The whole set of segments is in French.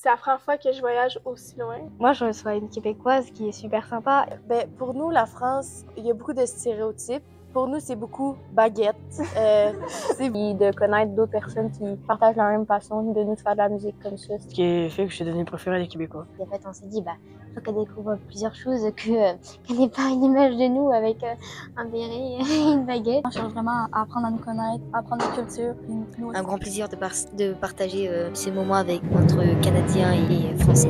C'est la première fois que je voyage aussi loin. Moi, je reçois une Québécoise qui est super sympa. Pour nous, la France, il y a beaucoup de stéréotypes. Pour nous, c'est beaucoup baguette. De connaître d'autres personnes qui partagent la même passion de nous faire de la musique comme ça. Ce qui fait que je suis devenu préféré des Québécois. Et en fait, on s'est dit, faut qu'elle découvre plusieurs choses, qu'elle n'ait pas une image de nous avec un béret et une baguette. On cherche vraiment à apprendre à nous connaître, à apprendre notre culture. Un grand plaisir de partager ces moments entre Canadiens et Français.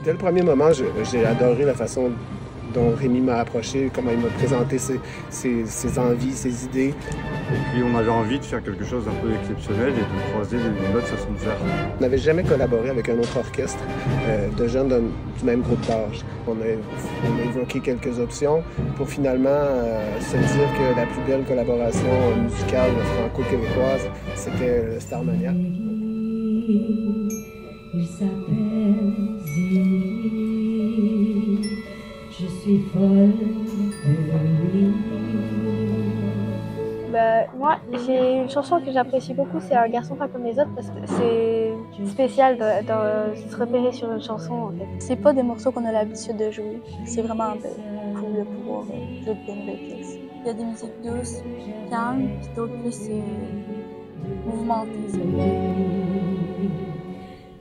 Dès le premier moment, j'ai adoré la façon dont Rémi m'a approché, comment il m'a présenté ses envies, ses idées. Et puis on avait envie de faire quelque chose d'un peu exceptionnel et de croiser une autre façon de faire. On n'avait jamais collaboré avec un autre orchestre de jeunes du même groupe d'âge. On a évoqué quelques options pour finalement se dire que la plus belle collaboration musicale franco-québécoise, c'était le Starmania. Il s'appelle Zélie, je suis folle de lui. Moi, j'ai une chanson que j'apprécie beaucoup, c'est Un garçon pas comme les autres, parce que c'est spécial de se repérer sur une chanson en fait. C'est pas des morceaux qu'on a l'habitude de jouer, c'est vraiment cool de pouvoir jouer de nouvelles pièces. Il y a des musiques douces, calmes, puis d'autres plus mouvementées.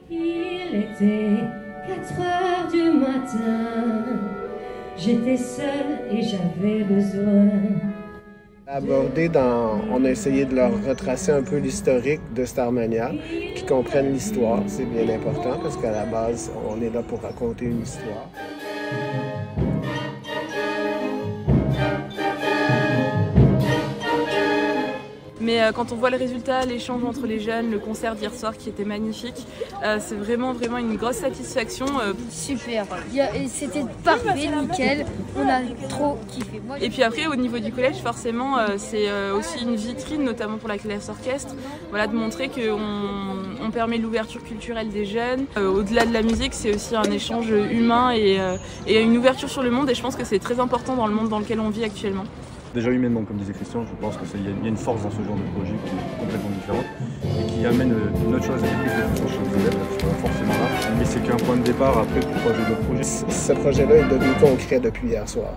Il était 4 heures du matin, j'étais seule et j'avais besoin. On a essayé de leur retracer un peu l'historique de Starmania, qu'ils comprennent l'histoire. C'est bien important parce qu'à la base, on est là pour raconter une histoire. Mais quand on voit le résultat, l'échange entre les jeunes, le concert d'hier soir qui était magnifique, c'est vraiment une grosse satisfaction. Super, c'était parfait, nickel, on a trop kiffé. Et puis après au niveau du collège forcément c'est aussi une vitrine notamment pour la classe orchestre, de montrer qu'on permet l'ouverture culturelle des jeunes. Au-delà de la musique c'est aussi un échange humain et une ouverture sur le monde et je pense que c'est très important dans le monde dans lequel on vit actuellement. Déjà humainement, comme disait Christian, je pense qu'il y a une force dans ce genre de projet qui est complètement différente et qui amène une autre chose à l'écoute chez les élèves, je suis pas forcément là, mais c'est qu'un point de départ après pour projet d'autres projets. Ce projet-là est devenu concret depuis hier soir.